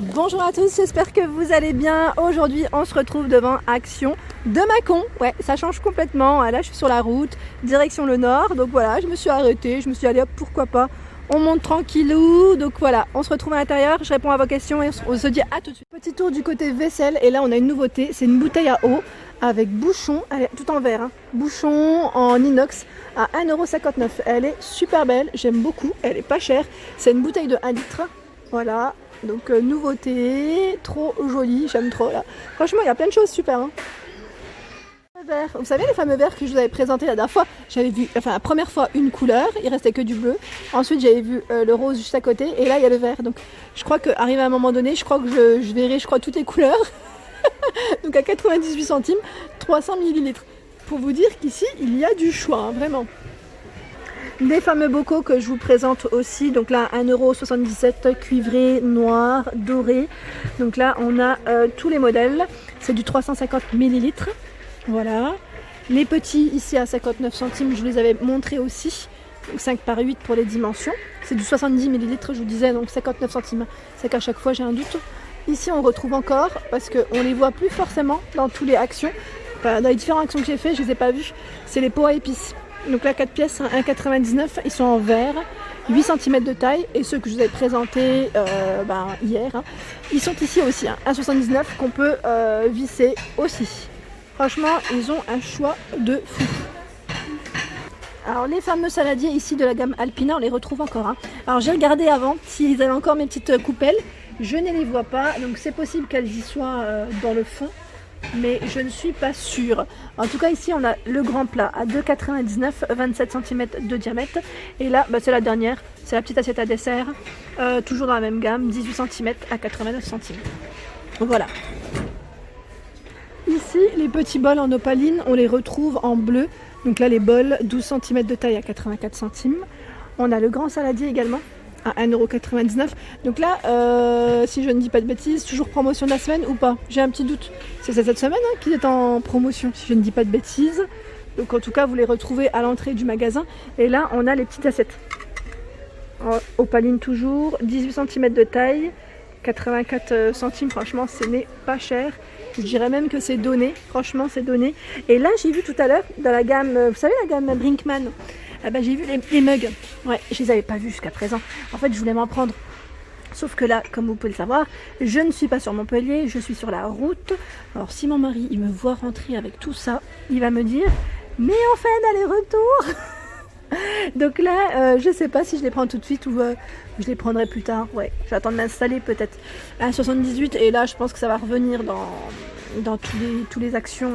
Bonjour à tous, j'espère que vous allez bien. Aujourd'hui, on se retrouve devant Action de Mâcon. Ouais, ça change complètement. Là, je suis sur la route, direction le nord. Donc voilà, je me suis arrêtée. Je me suis dit, allez hop, pourquoi pas. On monte tranquillou. Donc voilà, on se retrouve à l'intérieur. Je réponds à vos questions et on se dit à tout de suite. Petit tour du côté vaisselle. Et là, on a une nouveauté. C'est une bouteille à eau avec bouchon. Elle est tout en verre. Bouchon en inox à 1,59 €. Elle est super belle. J'aime beaucoup. Elle est pas chère. C'est une bouteille de 1 litre. Voilà. Donc nouveauté, trop jolie, j'aime trop là. Franchement, il y a plein de choses super. Verre. Vous savez les fameux verres que je vous avais présentés la dernière fois, j'avais vu, la première fois une couleur, il restait que du bleu. Ensuite j'avais vu le rose juste à côté et là il y a le vert. Donc je crois qu'arrivé à un moment donné, je crois que je verrai toutes les couleurs. Donc à 98 centimes, 300 ml. Pour vous dire qu'ici il y a du choix, vraiment. Les fameux bocaux que je vous présente aussi, donc là 1,77 €, cuivré, noir, doré. Donc là on a tous les modèles, c'est du 350 ml. Voilà. Les petits ici à 59 centimes, je vous les avais montrés aussi. Donc 5 par 8 pour les dimensions. C'est du 70 ml, je vous disais, donc 59 centimes. C'est qu'à chaque fois j'ai un doute. Ici on retrouve encore, parce qu'on les voit plus forcément dans tous les actions. Enfin, dans les différentes actions que j'ai fait, je les ai pas vus. C'est les pots à épices. Donc là 4 pièces, 1,99 €, ils sont en verre, 8 cm de taille, et ceux que je vous ai présentés hier, ils sont ici aussi, 1,79 € qu'on peut visser aussi. Franchement, ils ont un choix de fou. Alors les fameux saladiers ici de la gamme Alpina, on les retrouve encore. Alors j'ai regardé avant s'ils avaient encore mes petites coupelles, je ne les vois pas, donc c'est possible qu'elles y soient dans le fond. Mais je ne suis pas sûre. En tout cas ici on a le grand plat à 2,99 €, 27 cm de diamètre. Et là c'est la dernière, c'est la petite assiette à dessert, toujours dans la même gamme, 18 cm à 89 centimes. Voilà. Ici les petits bols en opaline, on les retrouve en bleu. Donc là les bols 12 cm de taille à 84 centimes. On a le grand saladier également à 1,99 €. Donc là, si je ne dis pas de bêtises, toujours promotion de la semaine ou pas? J'ai un petit doute. C'est cette semaine qu'il est en promotion, si je ne dis pas de bêtises. Donc en tout cas, vous les retrouvez à l'entrée du magasin. Et là, on a les petites assiettes. Opaline toujours, 18 cm de taille, 84 centimes. Franchement, ce n'est pas cher. Je dirais même que c'est donné. Franchement, c'est donné. Et là, j'ai vu tout à l'heure, dans la gamme, vous savez la gamme Brinkmann, j'ai vu les mugs. Ouais, je les avais pas vus jusqu'à présent. En fait, je voulais m'en prendre. Sauf que là, comme vous pouvez le savoir, je ne suis pas sur Montpellier, je suis sur la route. Alors si mon mari, il me voit rentrer avec tout ça, il va me dire « Mais on fait un aller-retour !» Donc là, je sais pas si je les prends tout de suite ou je les prendrai plus tard. Ouais, j'attends de m'installer peut-être à 78 et là, je pense que ça va revenir dans tous les actions.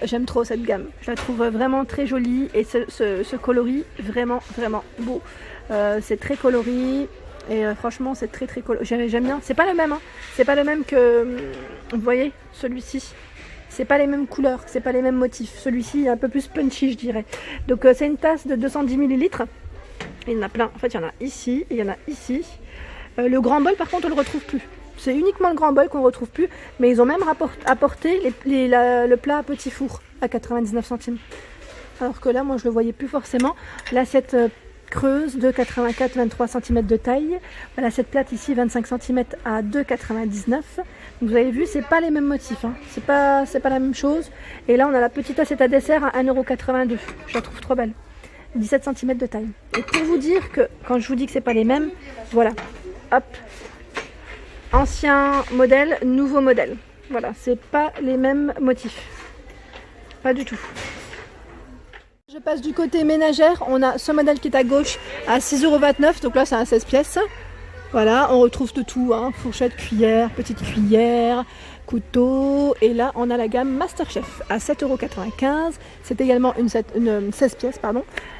J'aime trop cette gamme, je la trouve vraiment très jolie et ce coloris vraiment beau. C'est très coloris et franchement c'est très coloré. J'aime bien. C'est pas le même, c'est pas le même que vous voyez celui-ci. C'est pas les mêmes couleurs, c'est pas les mêmes motifs. Celui-ci est un peu plus punchy, je dirais. Donc c'est une tasse de 210 ml. Il y en a plein. En fait, il y en a ici et il y en a ici. Le grand bol, par contre, on le retrouve plus. C'est uniquement le grand bol qu'on ne retrouve plus, mais ils ont même apporté le plat à petit four à 99 centimes. Alors que là, moi, je le voyais plus forcément. L'assiette creuse de 84, 23 cm de taille. L'assiette plate ici, 25 cm à 2,99 €. Vous avez vu, c'est pas les mêmes motifs. C'est pas la même chose. Et là, on a la petite assiette à dessert à 1,82 €. Je la trouve trop belle. 17 cm de taille. Et pour vous dire que, quand je vous dis que c'est pas les mêmes, voilà. Hop. Ancien modèle, nouveau modèle. Voilà, c'est pas les mêmes motifs. Pas du tout. Je passe du côté ménagère. On a ce modèle qui est à gauche à 6,29 €. Donc là, c'est un 16 pièces. Voilà, on retrouve de tout. Fourchette, cuillère, petite cuillère, couteau. Et là, on a la gamme Masterchef à 7,95 €. C'est également une 16 pièces.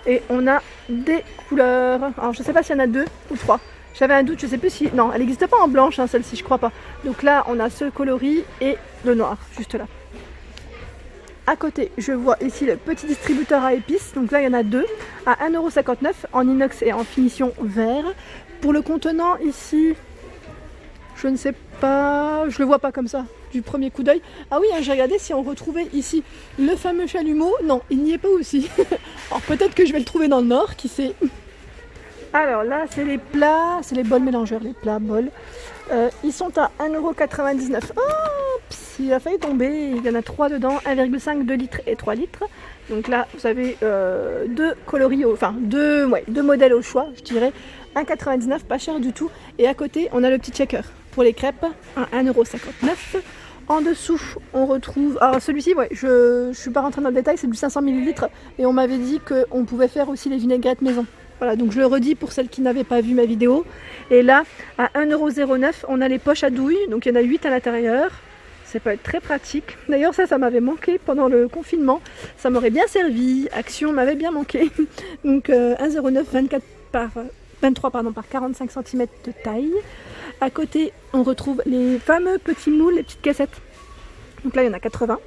Et on a des couleurs. Alors, je ne sais pas s'il y en a 2 ou 3. J'avais un doute, je sais plus si... Non, elle n'existe pas en blanche, celle-ci, je crois pas. Donc là, on a ce coloris et le noir, juste là. À côté, je vois ici le petit distributeur à épices. Donc là, il y en a 2 à 1,59 € en inox et en finition vert. Pour le contenant, ici, je ne sais pas... Je le vois pas comme ça, du premier coup d'œil. Ah oui, j'ai regardé si on retrouvait ici le fameux chalumeau. Non, il n'y est pas aussi. Alors peut-être que je vais le trouver dans le nord, qui sait... Alors là, c'est les plats, c'est les bols mélangeurs, les plats bols. Ils sont à 1,99 €. Oh, il a failli tomber. Il y en a 3 dedans, 1,5, 2 litres et 3 litres. Donc là, vous avez deux coloris, deux modèles au choix, je dirais. 1,99 €, pas cher du tout. Et à côté, on a le petit checker pour les crêpes, à 1,59 €. En dessous, on retrouve... Alors celui-ci, ouais, je ne suis pas rentrée dans le détail, c'est du 500 ml. Et on m'avait dit qu'on pouvait faire aussi les vinaigrettes maison. Voilà, donc je le redis pour celles qui n'avaient pas vu ma vidéo. Et là, à 1,09 €, on a les poches à douille. Donc il y en a 8 à l'intérieur. Ça peut être très pratique. D'ailleurs, ça m'avait manqué pendant le confinement. Ça m'aurait bien servi. Action m'avait bien manqué. Donc 1,09 €, 23 par 45 cm de taille. À côté, on retrouve les fameux petits moules, les petites cassettes. Donc là, il y en a 80.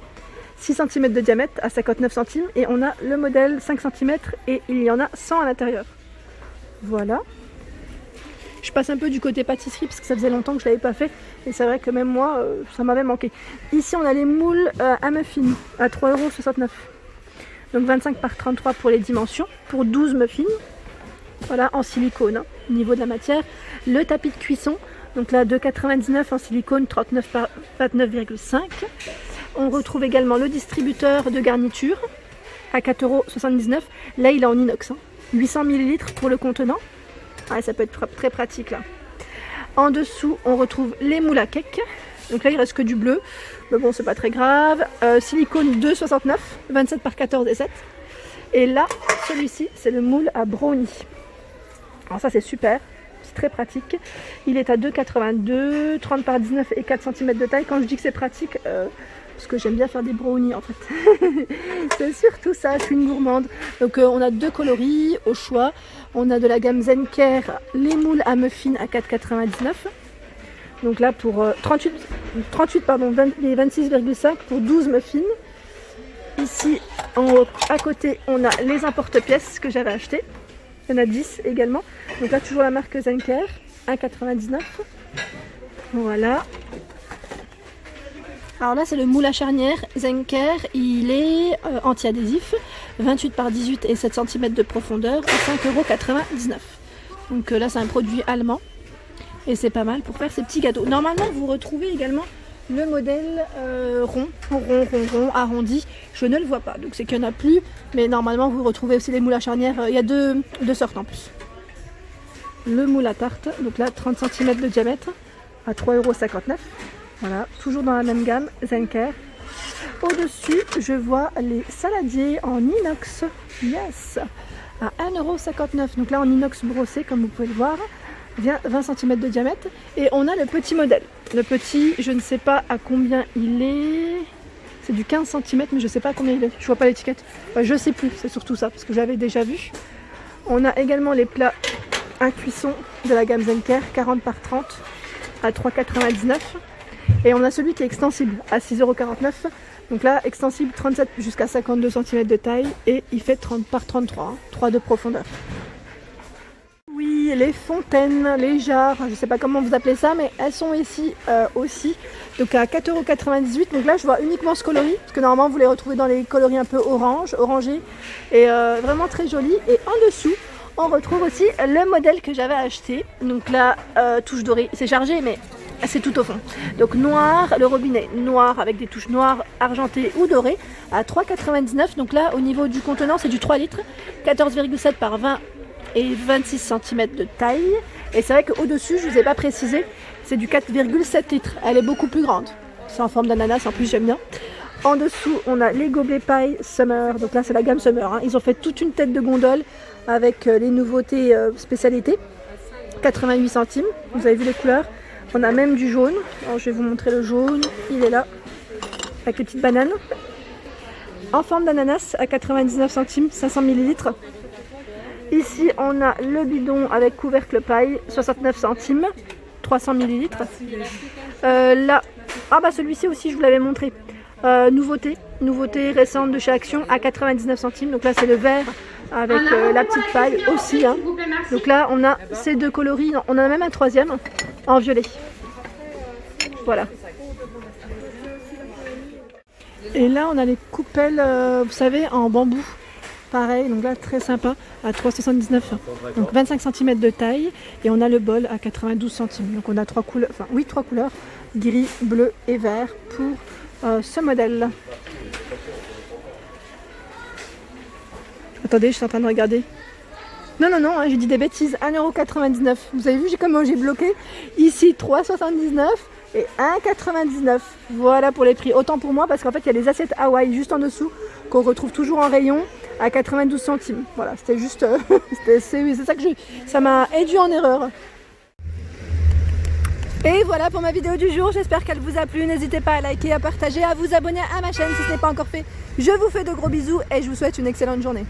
6 cm de diamètre à 59 centimes. Et on a le modèle 5 cm et il y en a 100 à l'intérieur. Voilà. Je passe un peu du côté pâtisserie parce que ça faisait longtemps que je ne l'avais pas fait. Et c'est vrai que même moi, ça m'avait manqué. Ici, on a les moules à muffins à 3,69 €. Donc 25 par 33 pour les dimensions, pour 12 muffins. Voilà, en silicone, hein, au niveau de la matière. Le tapis de cuisson, donc là 2,99 € en silicone, 39 par 29,5 €. On retrouve également le distributeur de garniture à 4,79 €. Là, il est en inox, hein. 800 ml pour le contenant. Ouais, ça peut être très pratique là. En dessous, on retrouve les moules à cake. Donc là, il reste que du bleu. Mais bon, c'est pas très grave. Silicone 2,69 €, 27 par 14,7 €. Et là, celui-ci, c'est le moule à brownie. Alors ça, c'est super. C'est très pratique. Il est à 2,82 €, 30 par 19 et 4 cm de taille. Quand je dis que c'est pratique, parce que j'aime bien faire des brownies en fait. C'est surtout ça, je suis une gourmande. Donc on a deux coloris au choix. On a de la gamme Zenker, les moules à muffins à 4,99 €. Donc là pour 38 les 26,5 pour 12 muffins. Ici à côté on a les emporte-pièces que j'avais acheté. Il y en a 10 également. Donc là toujours la marque Zenker, 1,99 €. Voilà. Alors là, c'est le moule à charnière Zenker. Il est anti-adhésif, 28 par 18 et 7 cm de profondeur, à 5,99 €. Donc là, c'est un produit allemand et c'est pas mal pour faire ces petits gâteaux. Normalement, vous retrouvez également le modèle rond, arrondi. Je ne le vois pas, donc c'est qu'il n'y en a plus. Mais normalement, vous retrouvez aussi les moules à charnière. Il y a deux sortes en plus. Le moule à tarte, donc là, 30 cm de diamètre, à 3,59 €. Voilà, toujours dans la même gamme, Zenker. Au-dessus, je vois les saladiers en inox. Yes, à 1,59 €. Donc là, en inox brossé, comme vous pouvez le voir. 20 cm de diamètre. Et on a le petit modèle. Le petit, je ne sais pas à combien il est. C'est du 15 cm, mais je ne sais pas à combien il est. Je vois pas l'étiquette. Enfin, je ne sais plus, c'est surtout ça, parce que j'avais déjà vu. On a également les plats à cuisson de la gamme Zenker, 40 par 30 à 3,99 €. Et on a celui qui est extensible à 6,49 €. Donc là, extensible 37 jusqu'à 52 cm de taille et il fait 30 par 33, hein, 3 de profondeur. Oui, les fontaines, les jarres, je ne sais pas comment vous appelez ça, mais elles sont ici aussi. Donc à 4,98 €. Donc là, je vois uniquement ce coloris, parce que normalement, vous les retrouvez dans les coloris un peu orangés. Et vraiment très joli. Et en dessous, on retrouve aussi le modèle que j'avais acheté. Donc là, touche dorée, c'est chargé, mais c'est tout au fond. Donc noir, le robinet noir avec des touches noires, argentées ou dorées à 3,99 €. Donc là, au niveau du contenant, c'est du 3 litres, 14,7 par 20 et 26 cm de taille. Et c'est vrai qu'au-dessus, je ne vous ai pas précisé, c'est du 4,7 litres. Elle est beaucoup plus grande. C'est en forme d'ananas, en plus j'aime bien. En dessous, on a les gobelets paille Summer. Donc là, c'est la gamme Summer, hein. Ils ont fait toute une tête de gondole avec les nouveautés spécialités. 88 centimes. Vous avez vu les couleurs. On a même du jaune. Alors, je vais vous montrer le jaune. Il est là. Avec les petites bananes. En forme d'ananas à 99 centimes, 500 ml. Ici, on a le bidon avec couvercle paille, 69 centimes, 300 ml. Là, celui-ci aussi, je vous l'avais montré. Nouveauté récente de chez Action à 99 centimes. Donc là, c'est le vert avec la petite paille aussi, hein. Donc là, on a ces deux coloris. On a même un troisième en violet. Voilà. Et là, on a les coupelles, vous savez, en bambou. pareil, donc là très sympa, à 3,79 €. Donc 25 cm de taille et on a le bol à 92 centimes. Donc on a trois couleurs, trois couleurs, gris, bleu et vert pour ce modèle. Attendez, je suis en train de regarder. Non, hein, j'ai dit des bêtises, 1,99 €. Vous avez vu comment j'ai bloqué? Ici 3,79 € et 1,99 €. Voilà pour les prix. Autant pour moi parce qu'en fait il y a les assiettes Hawaï juste en dessous qu'on retrouve toujours en rayon à 92 centimes. Voilà, c'était juste... c'est ça que ça m'a induit en erreur. Et voilà pour ma vidéo du jour, j'espère qu'elle vous a plu. N'hésitez pas à liker, à partager, à vous abonner à ma chaîne si ce n'est pas encore fait. Je vous fais de gros bisous et je vous souhaite une excellente journée.